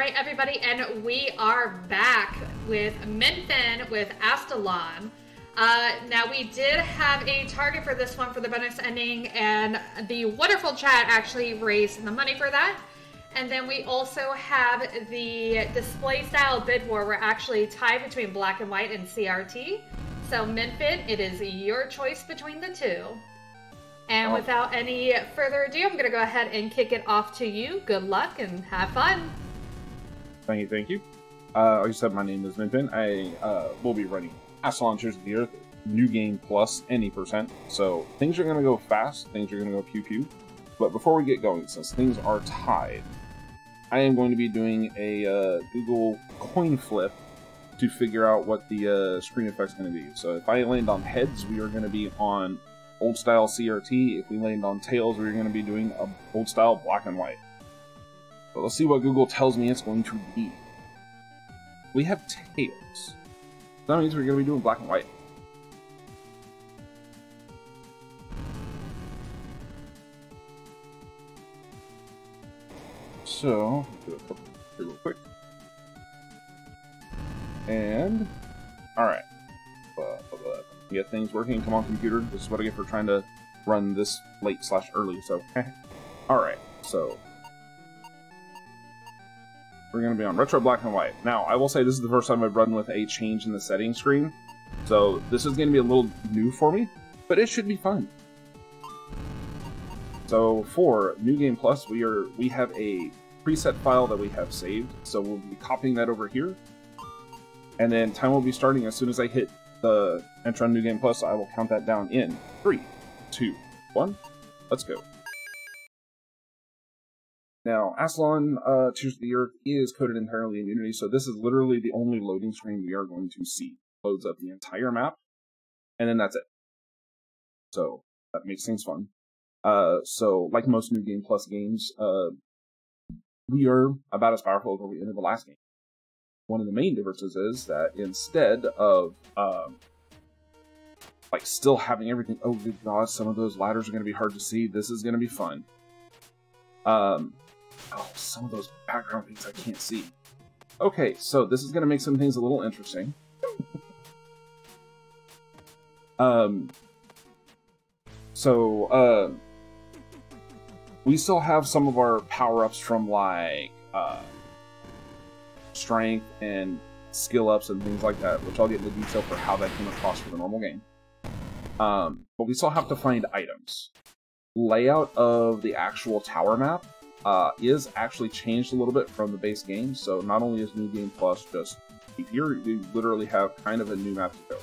Alright everybody, and we are back with Miinfin with Astalon. Now we did have a target for this one for the bonus ending, and the wonderful chat actually raised the money for that. And then we also have the display style bid war. We're actually tied between black and white and CRT. So Miinfin, it is your choice between the two. And without any further ado, I'm going to go ahead and kick it off to you. Good luck and have fun. Thank you, thank you. Like I said, my name is Miinfin. I will be running Astalon Cheers of the Earth, new game plus any %. So things are going to go fast, things are going to go pew-pew. But before we get going, since things are tied, I am going to be doing a Google coin flip to figure out what the screen effect's going to be. So if I land on heads, we are going to be on old style CRT. If we land on tails, we're going to be doing a old style black and white. But let's see what Google tells me it's going to be. We have tails. That means we're going to be doing black and white. So, do a couple here real quick. And, alright. Get things working. Come on, computer. This is what I get for trying to run this late/early, so. Alright, so. We're going to be on retro black and white. Now, I will say this is the first time I've run with a change in the settings screen. So, this is going to be a little new for me, but it should be fun. So, for New Game Plus, we have a preset file that we have saved. So, we'll be copying that over here. And then time will be starting as soon as I hit the enter on New Game Plus. I will count that down in 3, 2, 1. Let's go. Now, Astalon Cheers of the Earth is coded entirely in Unity, so this is literally the only loading screen we are going to see. Loads up the entire map, and then that's it. So, that makes things fun. So, like most New Game Plus games, we are about as powerful as we ended the last game. One of the main differences is that instead of, like, still having everything, oh good god, some of those ladders are going to be hard to see, this is going to be fun. Oh, some of those background things I can't see. Okay, so this is going to make some things a little interesting. We still have some of our power-ups from, like, strength and skill-ups and things like that, which I'll get into detail for how that came across for the normal game. But we still have to find items. Layout of the actual tower map is actually changed a little bit from the base game, so not only is New Game Plus just here, you literally have kind of a new map to go.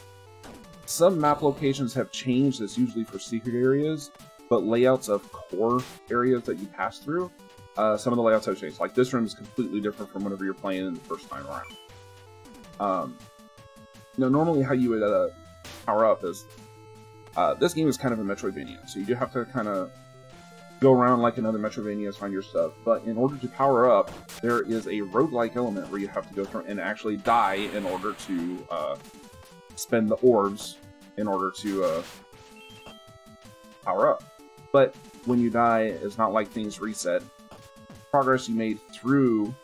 Some map locations have changed, that's usually for secret areas, but layouts of core areas that you pass through, some of the layouts have changed. Like this room is completely different from whenever you're playing in the first time around. Normally how you would power up is, this game is kind of a Metroidvania, so you do have to kind of go around like another Metroidvania to find your stuff. But in order to power up, there is a roguelike element where you have to go through and actually die in order to spend the orbs in order to power up. But when you die, it's not like things reset. Progress you made through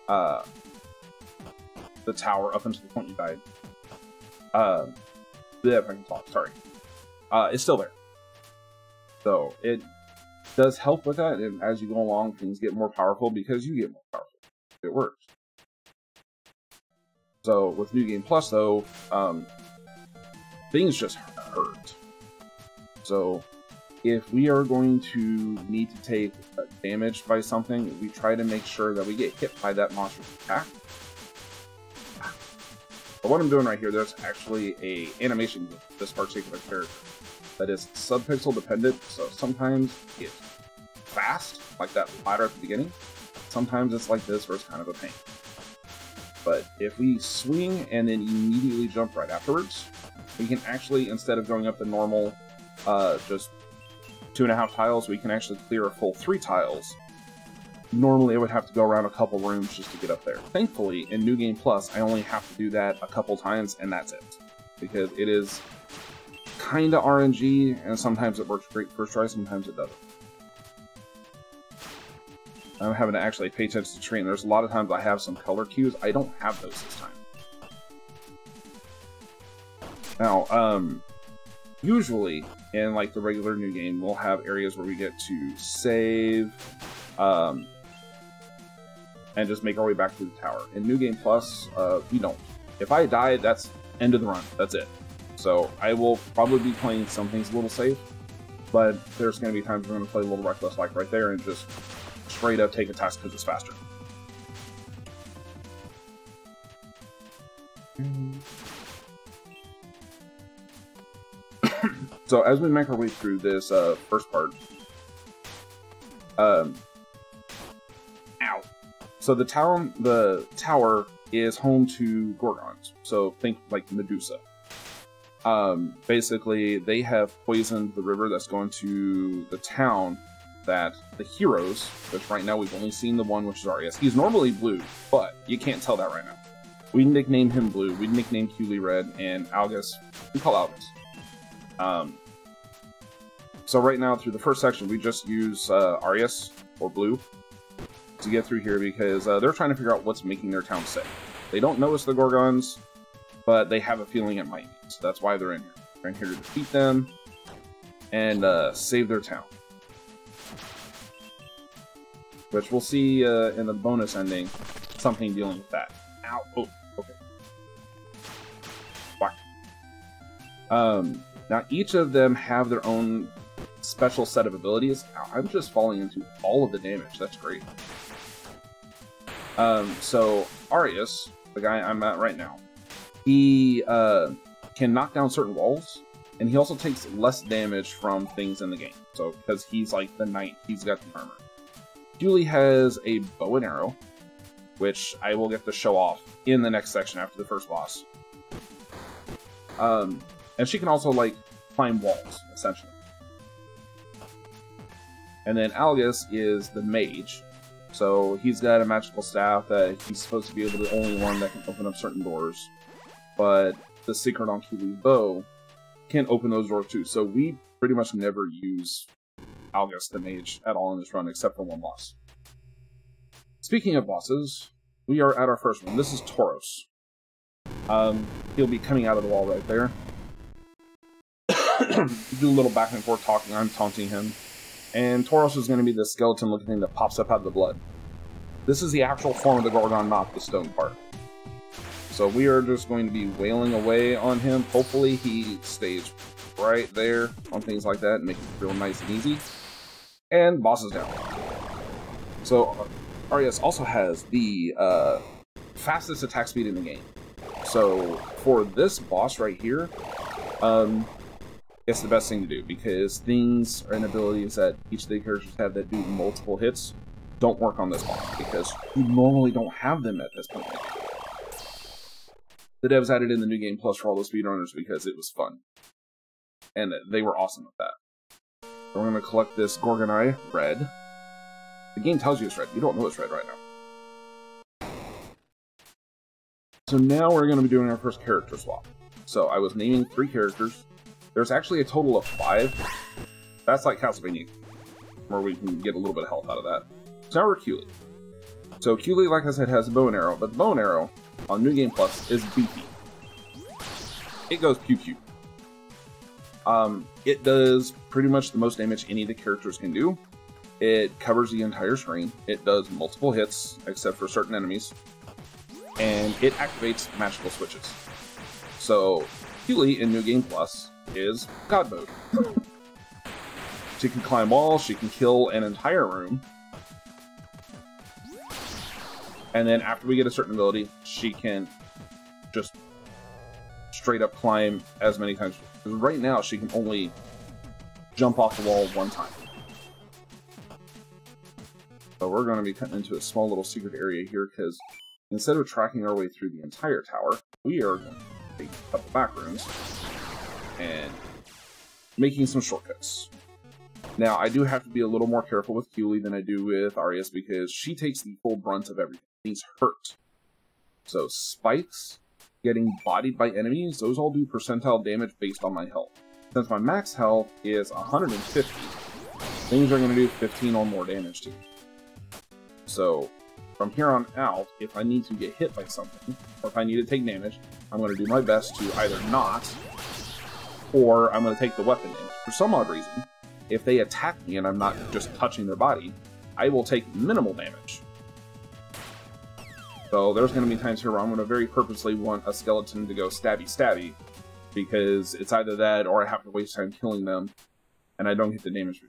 the tower up until the point you died. If I can talk, sorry. It's still there. So, it does help with that, and as you go along, things get more powerful because you get more powerful. It works. So, with New Game Plus, though, things just hurt. So, if we are going to need to take damage by something, we try to make sure that we get hit by that monster's attack. But what I'm doing right here, there's actually a animation with this particular character that is subpixel dependent, so sometimes it's fast, like that ladder at the beginning. Sometimes it's like this, where it's kind of a pain. But if we swing and then immediately jump right afterwards, we can actually, instead of going up the normal, just 2.5 tiles, we can actually clear a full 3 tiles. Normally, I would have to go around a couple rooms just to get up there. Thankfully, in New Game Plus, I only have to do that a couple times, and that's it. Because it is kinda RNG, and sometimes it works great first try, sometimes it doesn't. I'm having to actually pay attention to the terrain. There's a lot of times I have some color cues. I don't have those this time. Now, usually in like the regular new game, we'll have areas where we get to save, and just make our way back to the tower. In New Game Plus, we don't. If I die, that's end of the run. That's it. So I will probably be playing some things a little safe, but there's going to be times we're going to play a little reckless, like right there, and just straight up take a task because it's faster. So as we make our way through this first part, ow. So the tower is home to Gorgons. So think like Medusa. Basically, they have poisoned the river that's going to the town that the heroes, which right now we've only seen the one, which is Arius. He's normally blue, but you can't tell that right now. We nickname him blue, we nickname Keely red, and Algus, we call Algus. So right now, through the first section, we just use Arius, or blue, to get through here because they're trying to figure out what's making their town sick. They don't notice the Gorgons, but they have a feeling it might be. So that's why they're in here. They're in here to defeat them and save their town. Which we'll see in the bonus ending, something dealing with that. Ow. Oh, okay. Whack. Now, each of them have their own special set of abilities. Ow, I'm just falling into all of the damage. That's great. So, Arius, the guy I'm at right now, he can knock down certain walls, and he also takes less damage from things in the game. So, because he's like the knight, he's got the armor. Julie has a bow and arrow, which I will get to show off in the next section after the first boss. And she can also, like, climb walls, essentially. And then Algus is the mage. So he's got a magical staff that he's supposed to be able to the only one that can open up certain doors. But the secret on Keely's bow can open those doors too. So we pretty much never use Algus the mage at all in this run, except for one boss. Speaking of bosses, we are at our first one. This is Tauros. He'll be coming out of the wall right there. Do a little back and forth talking. I'm taunting him. And Tauros is going to be the skeleton-looking thing that pops up out of the blood. This is the actual form of the Gorgon, not the stone part. So we are just going to be wailing away on him. Hopefully he stays right there on things like that and make it real nice and easy. And boss is down. So Arius also has the fastest attack speed in the game. So for this boss right here, it's the best thing to do, because things and abilities that each of the characters have that do multiple hits don't work on this boss, because you normally don't have them at this point in the game. The devs added in the New Game Plus for all the speedrunners because it was fun. And they were awesome with that. So we're going to collect this Gorgon Eye red. The game tells you it's red. You don't know it's red right now. So now we're going to be doing our first character swap. So I was naming 3 characters. There's actually a total of 5. That's like Castlevania, where we can get a little bit of health out of that. So now we're Keely. So Keely, like I said, has a bow and arrow, but the bow and arrow on New Game Plus is beefy. It goes pew-pew. It does pretty much the most damage any of the characters can do. It covers the entire screen. It does multiple hits, except for certain enemies. And it activates magical switches. So Keely in New Game Plus is God mode. She can climb walls, she can kill an entire room. And then after we get a certain ability, she can just straight up climb as many times. Because right now, she can only jump off the wall one time. So we're going to be cutting into a small little secret area here, because instead of tracking our way through the entire tower, we are going to take a couple back rooms and making some shortcuts. Now, I do have to be a little more careful with Keely than I do with Arius, because she takes the full brunt of everything. Things hurt. So spikes, getting bodied by enemies, those all do percentile damage based on my health. Since my max health is 150, things are going to do 15 or more damage to me. So from here on out, if I need to get hit by something, or if I need to take damage, I'm going to do my best to either not, or I'm going to take the weapon damage. For some odd reason, if they attack me and I'm not just touching their body, I will take minimal damage. So there's going to be times here where I'm going to very purposely want a skeleton to go stabby stabby, because it's either that or I have to waste time killing them, and I don't get the damage.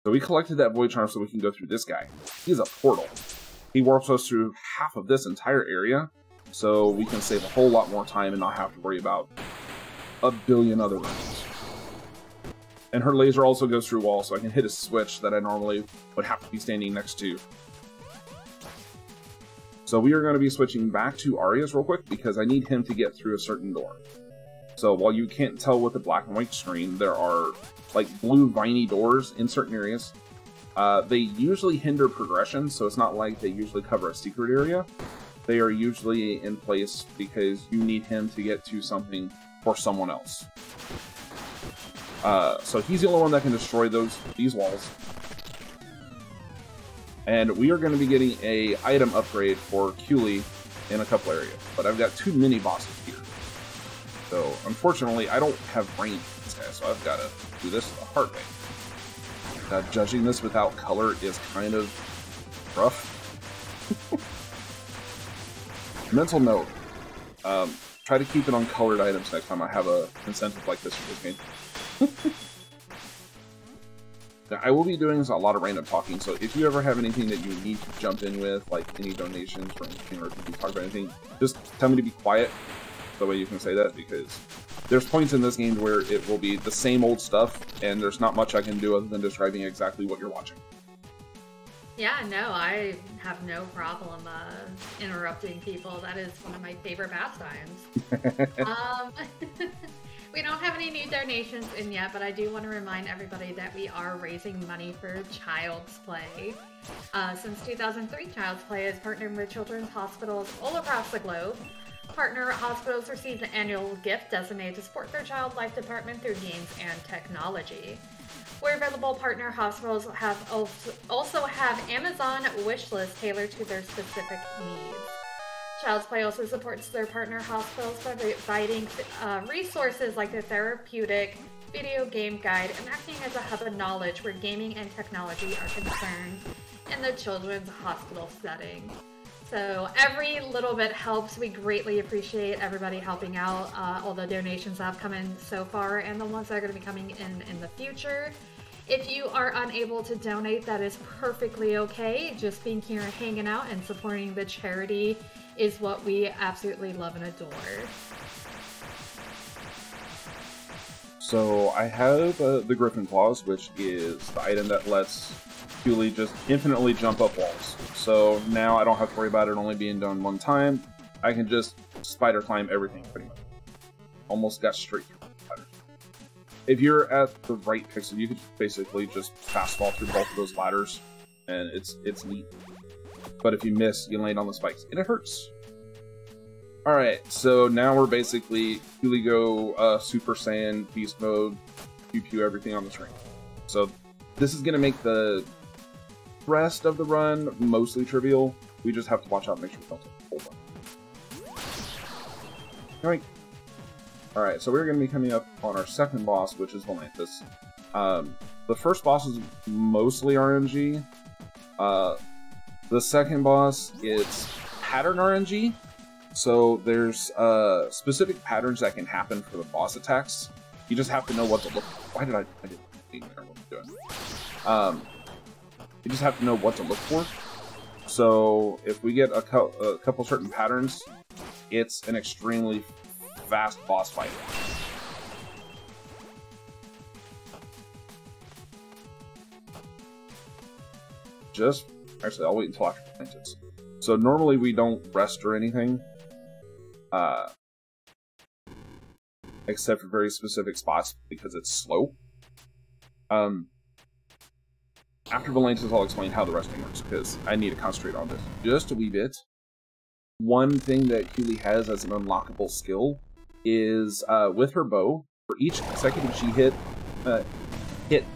So we collected that Void Charm so we can go through this guy. He's a portal. He warps us through half of this entire area, so we can save a whole lot more time and not have to worry about a billion other rooms. And her laser also goes through walls, so I can hit a switch that I normally would have to be standing next to. So we are going to be switching back to Arya's real quick, because I need him to get through a certain door. So while you can't tell with the black and white screen, there are like blue viney doors in certain areas. They usually hinder progression, so it's not like they usually cover a secret area. They are usually in place because you need him to get to something for someone else. So he's the only one that can destroy these walls. And we are going to be getting a item upgrade for Cooley in a couple areas. But I've got too many bosses here. So, unfortunately, I don't have range with this guy, so I've got to do this the hard way. Judging this without color is kind of rough. Mental note. Try to keep it on colored items next time I have a incentive like this for this game. Now, I will be doing a lot of random talking, so if you ever have anything that you need to jump in with, like any donations or anything, or if you talk about anything, just tell me to be quiet. The way you can say that, because there's points in this game where it will be the same old stuff, and there's not much I can do other than describing exactly what you're watching. Yeah, no, I have no problem interrupting people. That is one of my favorite pastimes. We don't have any new donations in yet, but I do want to remind everybody that we are raising money for Child's Play. Since 2003, Child's Play has partnered with children's hospitals all across the globe. Partner hospitals receive an annual gift designated to support their child life department through games and technology. Where available, partner hospitals also have Amazon wish lists tailored to their specific needs. Child's Play also supports their partner hospitals by providing resources like the therapeutic video game guide and acting as a hub of knowledge where gaming and technology are concerned in the children's hospital setting. So every little bit helps. We greatly appreciate everybody helping out, all the donations that have come in so far and the ones that are going to be coming in the future. If you are unable to donate, that is perfectly okay. Just being here and hanging out and supporting the charity is what we absolutely love and adore. So I have the Griffin Claws, which is the item that lets Cooley just infinitely jump up walls. So now I don't have to worry about it only being done one time. I can just spider climb everything pretty much. Almost got straight through. If you're at the right pixel, you could basically just fast fall through both of those ladders, and it's neat. But if you miss, you land on the spikes, and it hurts. Alright, so now we're basically Cooley go Super Saiyan, Beast Mode, pew everything on the screen. So this is going to make the rest of the run mostly trivial. We just have to watch out and make sure we don't take the whole run. Alright, so we're going to be coming up on our second boss, which is Volantis. The first boss is mostly RNG. The second boss, it's pattern RNG. So there's specific patterns that can happen for the boss attacks. You just have to know what to look for. Why did I didn't remember what I'm doing. You just have to know what to look for. So if we get a couple certain patterns, it's an extremely fast boss fight. Actually, I'll wait until after Volantis. So normally we don't rest or anything, except for very specific spots because it's slow. After Volantis, I'll explain how the resting works, because I need to concentrate on this just a wee bit. One thing that Cooley has as an unlockable skill is with her bow, for each consecutive hit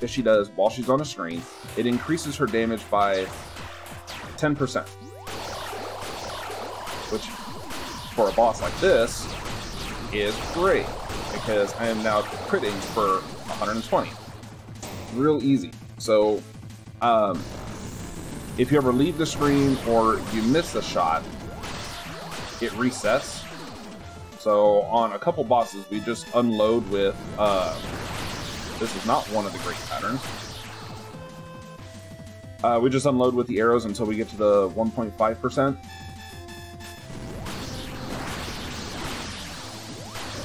that she does while she's on a screen, it increases her damage by 10%. Which, for a boss like this, is great. Because I am now critting for 120. Real easy. So, if you ever leave the screen or you miss a shot, it resets. So on a couple bosses, we just unload with, this is not one of the great patterns. We just unload with the arrows until we get to the 1.5%.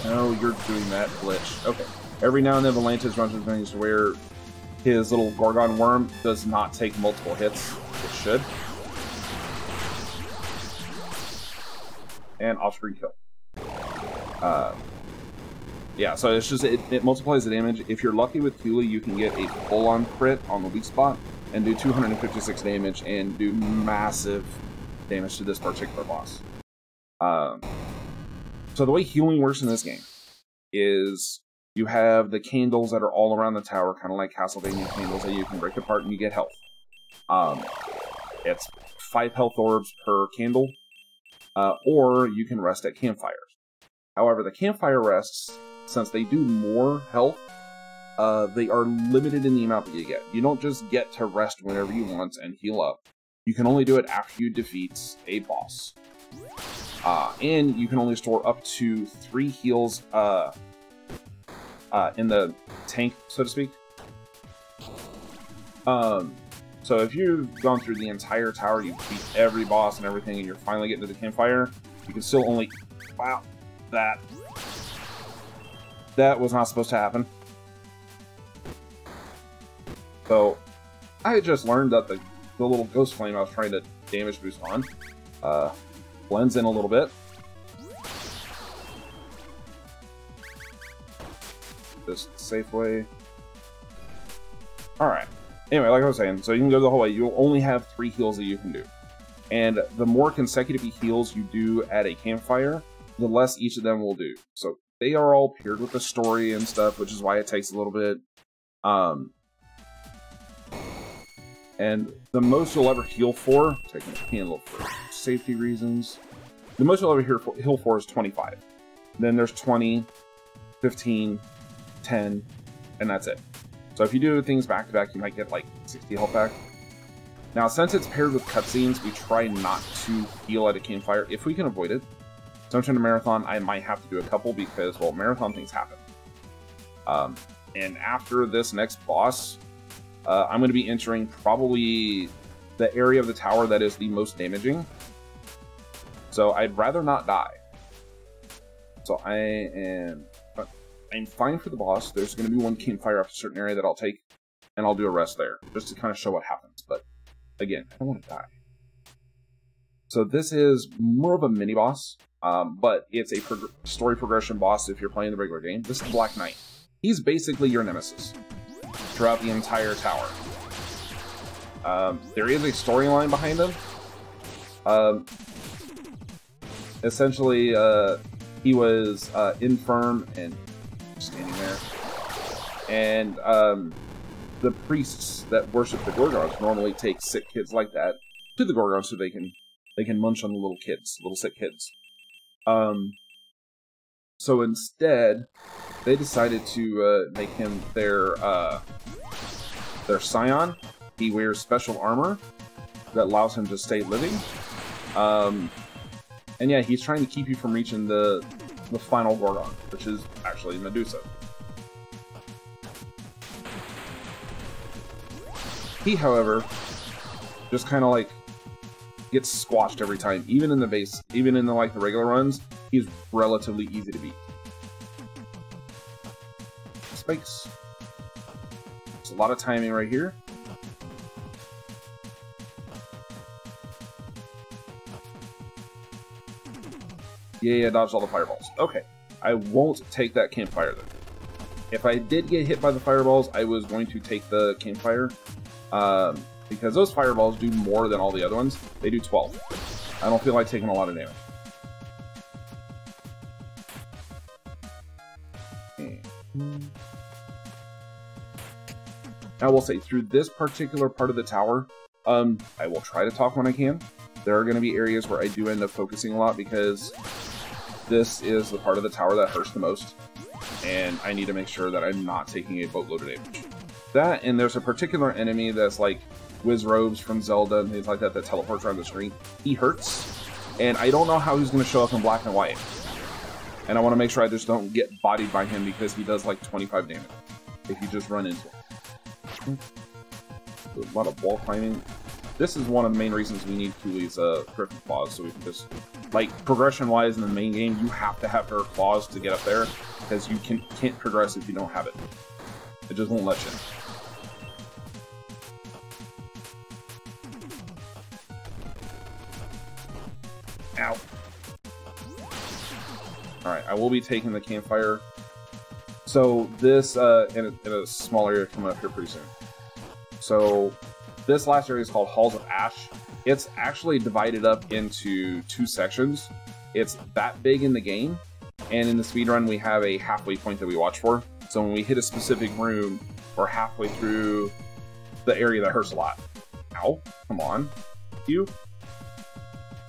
No, you're doing that glitch. Okay. Every now and then Volantis runs into things where his little Gorgon worm does not take multiple hits. It should. And off-screen kill. Yeah, so it's just, it multiplies the damage. If you're lucky with Thule, you can get a full-on crit on the weak spot and do 256 damage and do massive damage to this particular boss. So the way healing works in this game is you have the candles that are all around the tower, kind of like Castlevania candles that you can break apart and you get health. It's 5 health orbs per candle, or you can rest at campfires. However, the campfire rests, since they do more health, they are limited in the amount that you get. You don't just get to rest whenever you want and heal up. You can only do it after you defeat a boss. And you can only store up to 3 heals in the tank, so to speak. So if you've gone through the entire tower, you've beat every boss and everything, and you're finally getting to the campfire, you can still only... Wow, that was not supposed to happen. So, I just learned that the little ghost flame I was trying to damage boost on blends in a little bit. Just safe way. Alright. Anyway, like I was saying, so you can go the whole way. You'll only have 3 heals that you can do. And the more consecutive heals you do at a campfire, the less each of them will do. So they are all paired with the story and stuff, which is why it takes a little bit. And the most you'll ever heal for, taking a candle for safety reasons, the most you'll ever heal for is 25. Then there's 20, 15, 10, and that's it. So if you do things back to back, you might get like 60 health back. Now, since it's paired with cutscenes, we try not to heal at a campfire if we can avoid it. So in a marathon, I might have to do a couple because, well, marathon things happen. And after this next boss, I'm going to be entering probably the area of the tower that is the most damaging. So I'd rather not die. So I'm fine for the boss. There's going to be one campfire up a certain area that I'll take, and I'll do a rest there, just to kind of show what happens. But again, I don't want to die. So this is more of a mini-boss, but it's a story progression boss if you're playing the regular game. This is Black Knight. He's basically your nemesis throughout the entire tower. There is a storyline behind him. Essentially, he was infirm and standing there. And the priests that worship the Gorgons normally take sick kids like that to the Gorgons so they can munch on the little sick kids. So instead, they decided to make him their scion. He wears special armor that allows him to stay living. And yeah, he's trying to keep you from reaching the final Gorgon, which is actually Medusa. He, however, just kind of like gets squashed every time. Even in the base, even in the like the regular runs, he's relatively easy to beat. Spikes. There's a lot of timing right here. Yeah, dodged all the fireballs. Okay, I won't take that campfire then. If I did get hit by the fireballs, I was going to take the campfire. Because those fireballs do more than all the other ones. They do 12. I don't feel like taking a lot of damage. Now, I will say, through this particular part of the tower, I will try to talk when I can. There are going to be areas where I do end up focusing a lot because this is the part of the tower that hurts the most, and I need to make sure that I'm not taking a boatload of damage. That, and there's a particular enemy that's like Wizrobes from Zelda and things like that that teleports around the screen. He hurts, and I don't know how he's going to show up in black and white. And I want to make sure I just don't get bodied by him because he does like 25 damage if you just run into him. A lot of wall climbing. This is one of the main reasons we need Cooley's Griffin Claws, so we can just, like, progression-wise in the main game, you have to have her claws to get up there, because you can't progress if you don't have it. It just won't let you. Ow. Alright, I will be taking the campfire. So this, in a small area coming up here pretty soon. So this last area is called Halls of Ash. It's actually divided up into 2 sections. It's that big in the game, and in the speedrun we have a halfway point that we watch for. So when we hit a specific room, we're halfway through the area that hurts a lot. Ow, come on. You.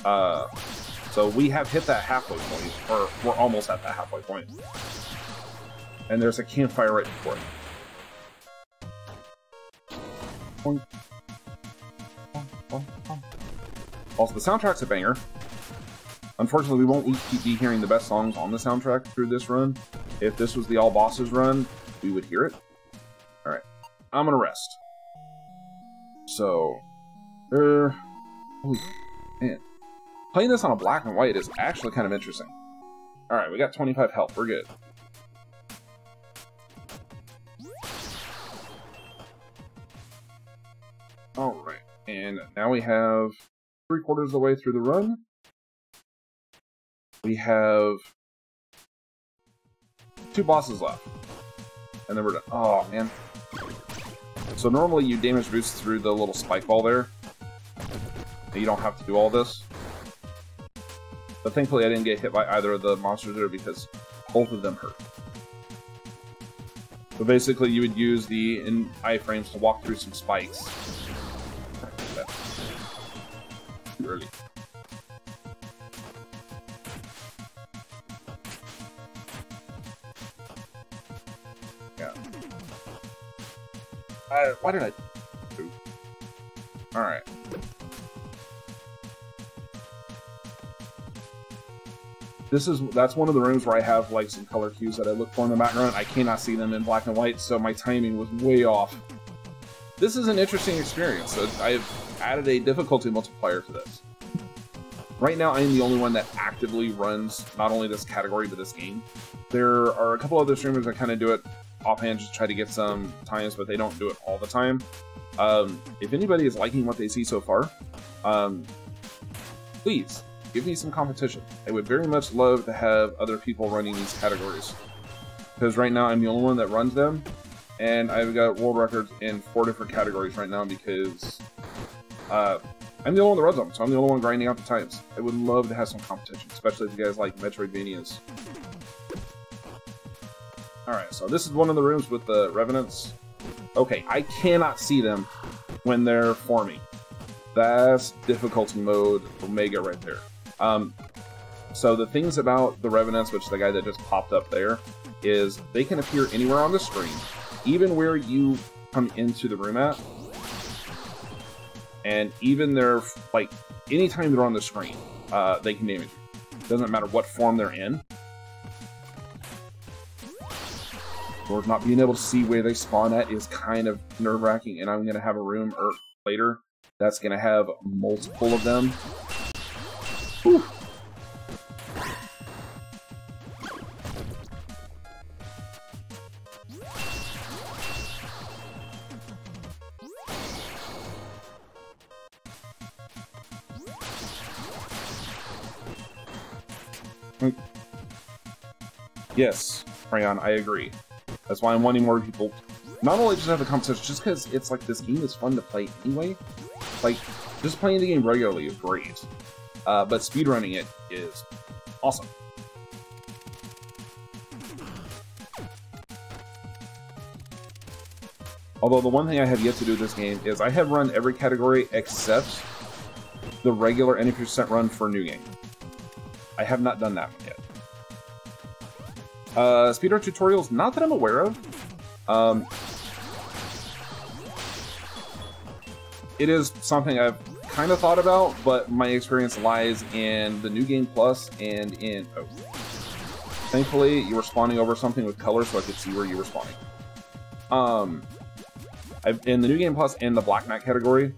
So we have hit that halfway point, or we're almost at that halfway point. And there's a campfire right before it. Boing. Also, the soundtrack's a banger. Unfortunately, we won't be hearing the best songs on the soundtrack through this run. If this was the All Bosses run, we would hear it. Alright, I'm gonna rest. So, holy man. Playing this on a black and white is actually kind of interesting. Alright, we got 25 health, we're good. Alright, and now we have 3/4 of the way through the run. We have 2 bosses left. And then we're done. Oh, man. So normally you damage boost through the little spike ball there. You don't have to do all this. But thankfully I didn't get hit by either of the monsters there because both of them hurt. So basically you would use the iframes to walk through some spikes. Too early. Yeah. Why did I... Ooh. Alright. That's one of the rooms where I have like some color cues that I look for in the background. I cannot see them in black and white, so my timing was way off. This is an interesting experience. So I've added a difficulty multiplier to this. Right now, I am the only one that actively runs not only this category, but this game. There are a couple other streamers that kind of do it offhand, just try to get some times, but they don't do it all the time. If anybody is liking what they see so far, please give me some competition. I would very much love to have other people running these categories. Because right now, I'm the only one that runs them, and I've got world records in 4 different categories right now because I'm the only one that runs them, so I'm the only one grinding out the times. I would love to have some competition, especially if you guys like Metroidvanias. Alright, so this is one of the rooms with the Revenants. Okay, I cannot see them when they're forming. That's difficulty mode Omega right there. So the things about the Revenants, which is the guy that just popped up there, is they can appear anywhere on the screen, even where you come into the room at. And even they're, like, anytime they're on the screen, they can damage you. Doesn't matter what form they're in. Or not being able to see where they spawn at is kind of nerve-wracking, and I'm going to have a room later that's going to have multiple of them. Whew. Yes, Crayon, I agree. That's why I'm wanting more people not only just have the competition, just because it's like this game is fun to play anyway. Like, just playing the game regularly is great. But speedrunning it is awesome. Although the one thing I have yet to do this game is I have run every category except the regular any percent run for New Game. I have not done that one yet. Speedrun tutorials, not that I'm aware of. It is something I've kind of thought about, but my experience lies in the New Game Plus and in... Oh. Thankfully, you were spawning over something with color so I could see where you were spawning. In the New Game Plus and the Black Knight category,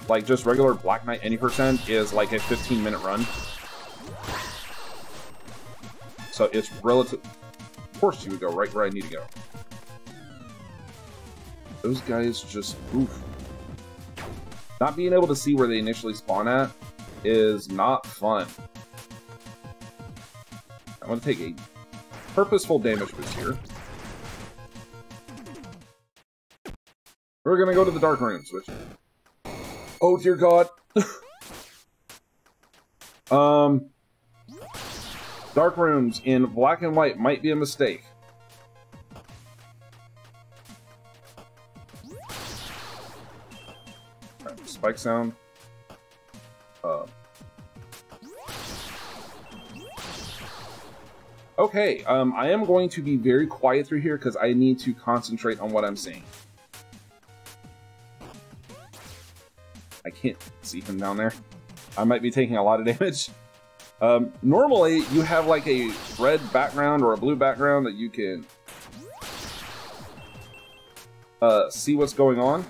like just regular Black Knight any percent is like a 15-minute run. So it's relative. Of course you would go right where I need to go. Those guys just oof. Not being able to see where they initially spawn at is not fun. I'm going to take a purposeful damage boost here. We're going to go to the dark rooms, which... Oh, dear God. Dark rooms in black and white might be a mistake. Right, spike sound. Okay, I am going to be very quiet through here because I need to concentrate on what I'm seeing. I can't see him down there. I might be taking a lot of damage. Normally, you have like a red background or a blue background that you can see what's going on.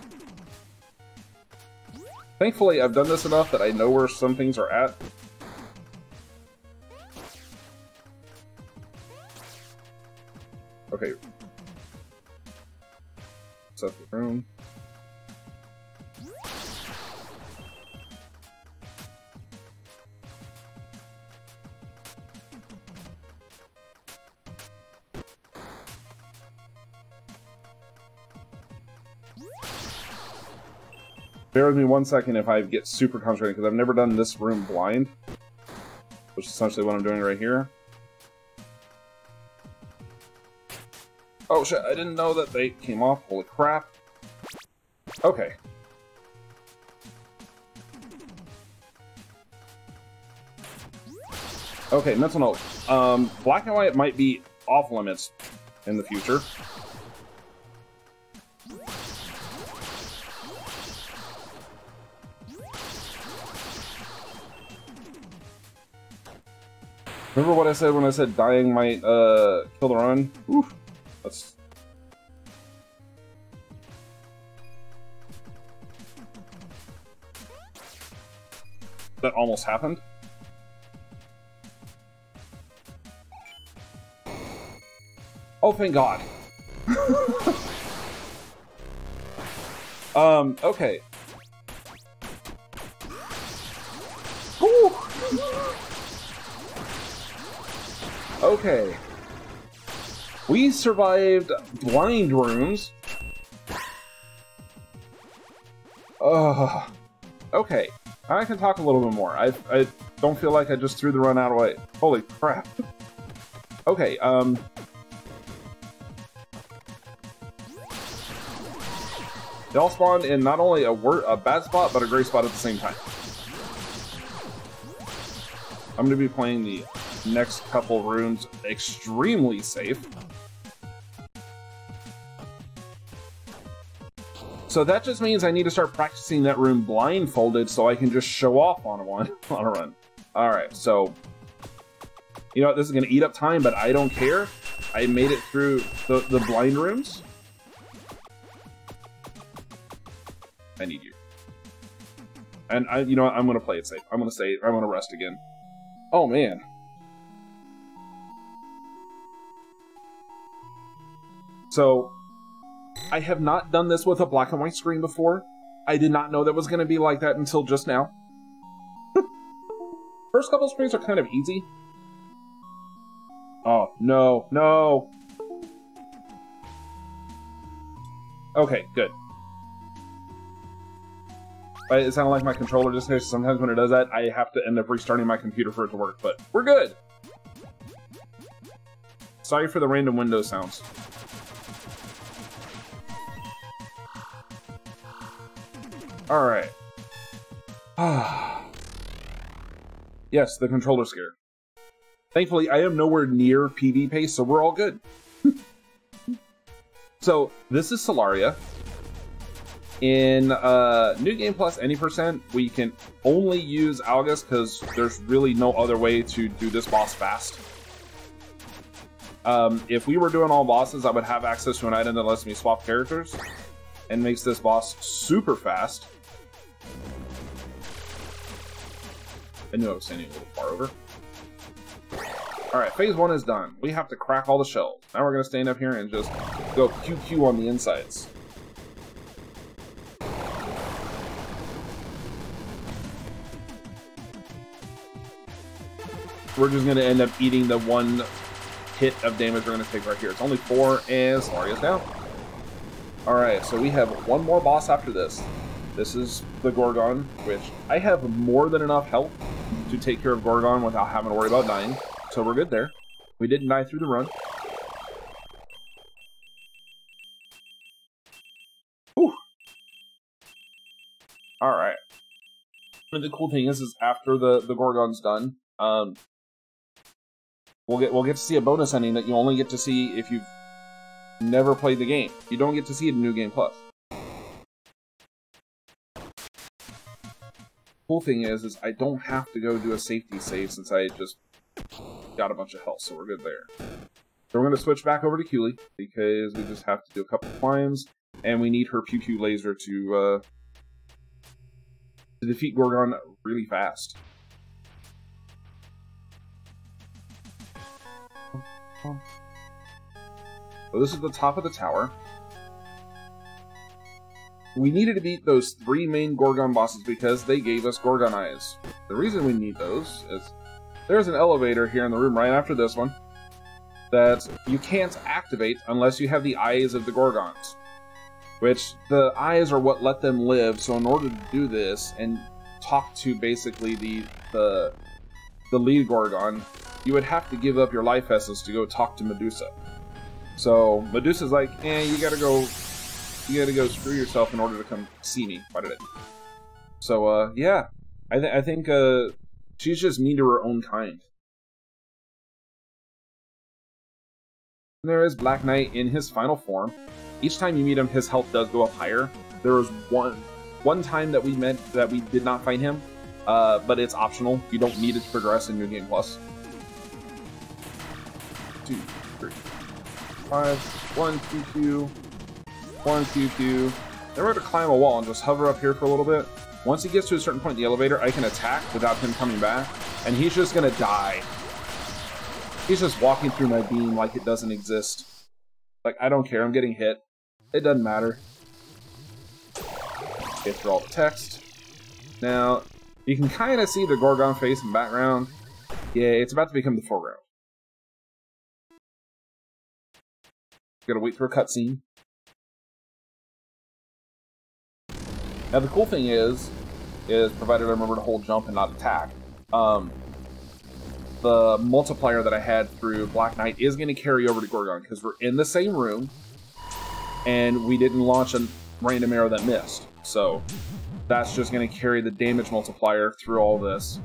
Thankfully, I've done this enough that I know where some things are at. Okay. Set the room. Bear with me 1 second if I get super concentrated, because I've never done this room blind, which is essentially what I'm doing right here. Oh shit, I didn't know that they came off. Holy crap. Okay. Okay, mental note. Black and white might be off limits in the future. Remember what I said when I said dying might kill the run? Oof. That's... That almost happened. Oh, thank God. Okay. Whew. Okay. We survived blind rooms. Okay. I can talk a little bit more. I don't feel like I just threw the run out of the way. Holy crap. Okay, they all spawned in not only a bad spot, but a great spot at the same time. I'm going to be playing the next couple rooms extremely safe. So that just means I need to start practicing that room blindfolded so I can just show off on a run. Alright, so... You know what, this is going to eat up time, but I don't care. I made it through the blind rooms. I need you. And you know what, I'm going to play it safe. I'm going to rest again. Oh, man. So, I have not done this with a black and white screen before. I did not know that was going to be like that until just now. First couple screens are kind of easy. Oh, no, no. Okay, good. It sounded like my controller just finished. Sometimes when it does that, I have to end up restarting my computer for it to work, but we're good. Sorry for the random window sounds. Alright. Yes, the controller scare. Thankfully, I am nowhere near PB pace, so we're all good. So, this is Solaria. In New Game Plus any %, we can only use Algus because there's really no other way to do this boss fast. If we were doing all bosses, I would have access to an item that lets me swap characters and makes this boss super fast. I knew I was standing a little far over. Alright, phase 1 is done. We have to crack all the shells. Now we're going to stand up here and just go QQ on the insides. We're just going to end up eating the one hit of damage we're going to take right here. It's only 4, and Solaria's down. Alright, so we have one more boss after this. This is the Gorgon, which I have more than enough health to take care of Gorgon without having to worry about dying. So we're good there. We didn't die through the run. Whew. Alright. And the cool thing is after the Gorgon's done, we'll get to see a bonus ending that you only get to see if you've never played the game. You don't get to see it in New Game Plus. Cool thing is I don't have to go do a safety save since I just got a bunch of health, so we're good there. So we're going to switch back over to Keely because we just have to do a couple climbs, and we need her Pew Pew laser to defeat Gorgon really fast. So this is the top of the tower. We needed to beat those 3 main Gorgon bosses because they gave us Gorgon eyes. The reason we need those is there's an elevator here in the room right after this one that you can't activate unless you have the eyes of the Gorgons. Which, the eyes are what let them live, so in order to do this and talk to basically the lead Gorgon, you would have to give up your life essence to go talk to Medusa. So Medusa's like, you gotta go screw yourself in order to come see me. Why did it? So, yeah. I think, she's just mean to her own kind. And there is Black Knight in his final form. Each time you meet him, his health does go up higher. There was one time that we did not fight him, but it's optional. You don't need it to progress in New Game Plus. 2, 3, 5, 1, 2, 2. 1, 2, 2. Then we're going to climb a wall and just hover up here for a little bit. Once he gets to a certain point in the elevator, I can attack without him coming back, and he's just going to die. He's just walking through my beam like it doesn't exist. Like, I don't care, I'm getting hit. It doesn't matter. Get through all the text. Now, you can kind of see the Gorgon face in the background. Yeah, it's about to become the foreground. Gotta wait for a cutscene. Now the cool thing is provided I remember to hold jump and not attack, the multiplier that I had through Black Knight is going to carry over to Gorgon, because we're in the same room, and we didn't launch a random arrow that missed. So that's just going to carry the damage multiplier through all this.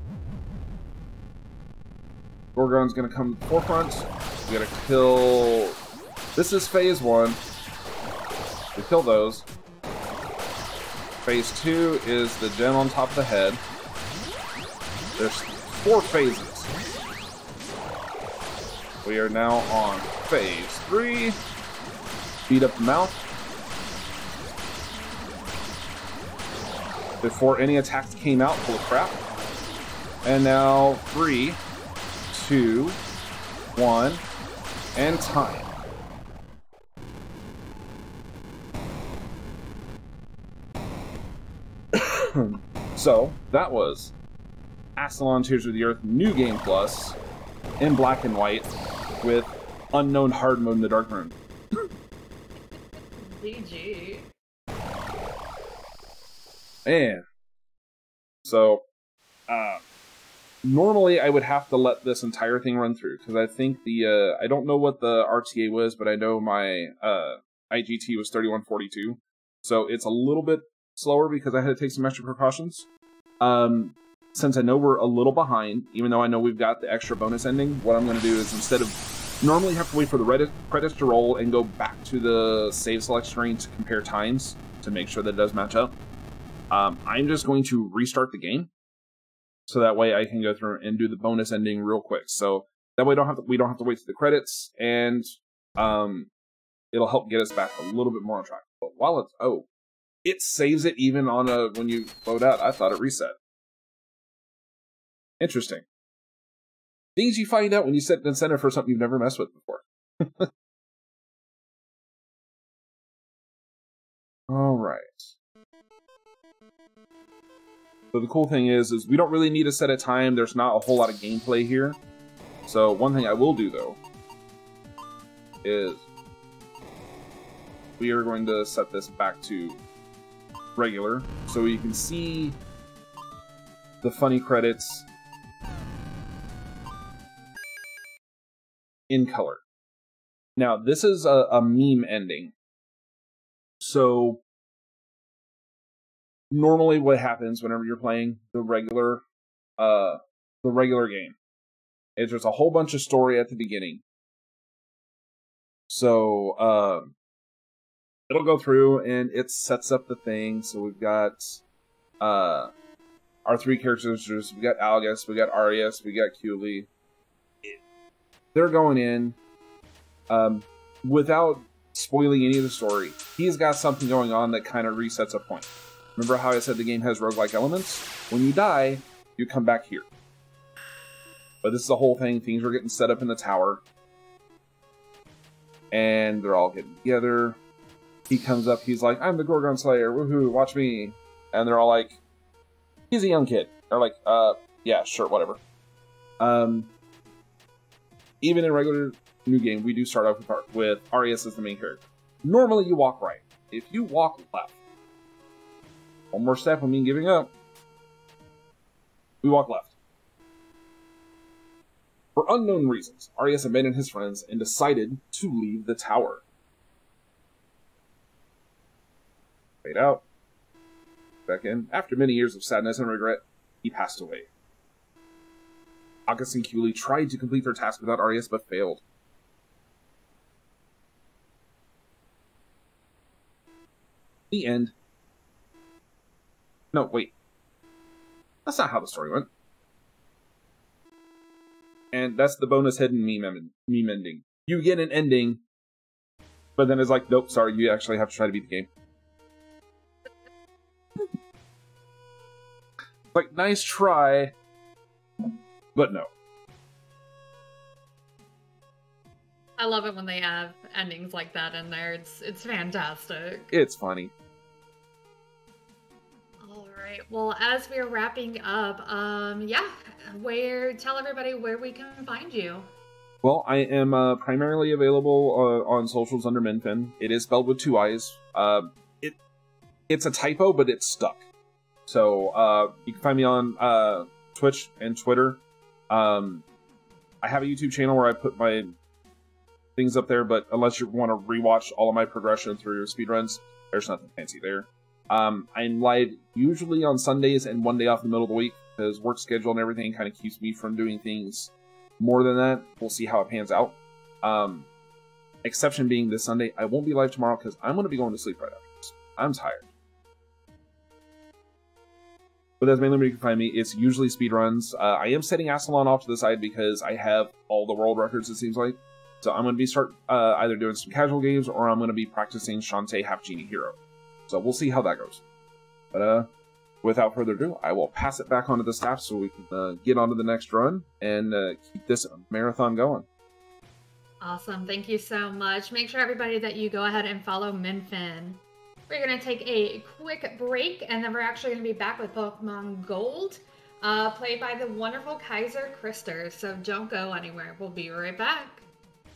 Gorgon's going to come to the forefront. We gotta kill... This is phase 1. We kill those. Phase 2 is the gem on top of the head. There's 4 phases. We are now on phase 3. Beat up the mouth. Before any attacks came out, full of crap. And now 3, 2, 1, and time. So, that was Astalon Tears of the Earth New Game Plus in black and white with unknown hard mode in the dark room. GG. Man. So, normally I would have to let this entire thing run through, because I think I don't know what the RTA was, but I know my IGT was 3142, so it's a little bit slower because I had to take some extra precautions. Since I know we're a little behind, even though I know we've got the extra bonus ending, what I'm going to do is instead of normally have to wait for the credits to roll and go back to the save select screen to compare times to make sure that it does match up, I'm just going to restart the game. So that way I can go through and do the bonus ending real quick. So that way we don't have to wait for the credits, and it'll help get us back a little bit more on track. But while it's it saves it even on when you load out. I thought it reset. Interesting. Things you find out when you set an incentive for something you've never messed with before. All right. So the cool thing is we don't really need to set a time. There's not a whole lot of gameplay here. So one thing I will do, though, is we are going to set this back to regular so you can see the funny credits in color. Now, this is a meme ending. So normally what happens whenever you're playing the regular game is there's a whole bunch of story at the beginning. So it'll go through and it sets up the thing. So we've got our three characters. We got Algus, we got Arius, we got Cooley. They're going in without spoiling any of the story. He's got something going on that kind of resets a point. Remember how I said the game has roguelike elements? When you die, you come back here. But this is the whole thing. Things are getting set up in the tower. And they're all getting together. He comes up, he's like, I'm the Gorgon Slayer, woohoo, watch me. And they're all like, he's a young kid. They're like, yeah, sure, whatever. Even in regular new game, we do start off with Arius as the main character. Normally you walk right. If you walk left, one more step will mean giving up. We walk left. For unknown reasons, Arius abandoned his friends and decided to leave the tower. Fade out. Back in. After many years of sadness and regret, he passed away. Algus and Cooley tried to complete their task without Arius, but failed. The end. No, wait. That's not how the story went. And that's the bonus hidden meme ending. You get an ending, but then it's like, nope, sorry, you actually have to try to beat the game. Like, nice try, but no. I love it when they have endings like that in there. It's fantastic. It's funny. All right. Well, as we're wrapping up, yeah, tell everybody where we can find you. Well, I am primarily available on socials under Miinfin. It is spelled with 2 I's. It's a typo, but it's stuck. So you can find me on Twitch and Twitter. I have a YouTube channel where I put my things up there, but unless you want to rewatch all of my progression through speedruns, there's nothing fancy there. I'm live usually on Sundays and one day off in the middle of the week because work schedule and everything kind of keeps me from doing things more than that. We'll see how it pans out. Exception being this Sunday, I won't be live tomorrow because I'm going to be going to sleep right after this. I'm tired. But that's mainly where you can find me. It's usually speedruns. I am setting Astalon off to the side because I have all the world records, it seems like. So I'm going to be either doing some casual games or I'm going to be practicing Shantae Half Genie Hero. So we'll see how that goes. But without further ado, I will pass it back onto the staff so we can get on to the next run and keep this marathon going. Awesome. Thank you so much. Make sure, everybody, that you go ahead and follow Miinfin. We're going to take a quick break, and then we're actually going to be back with Pokemon Gold, played by the wonderful Kaiser Krister. So don't go anywhere. We'll be right back.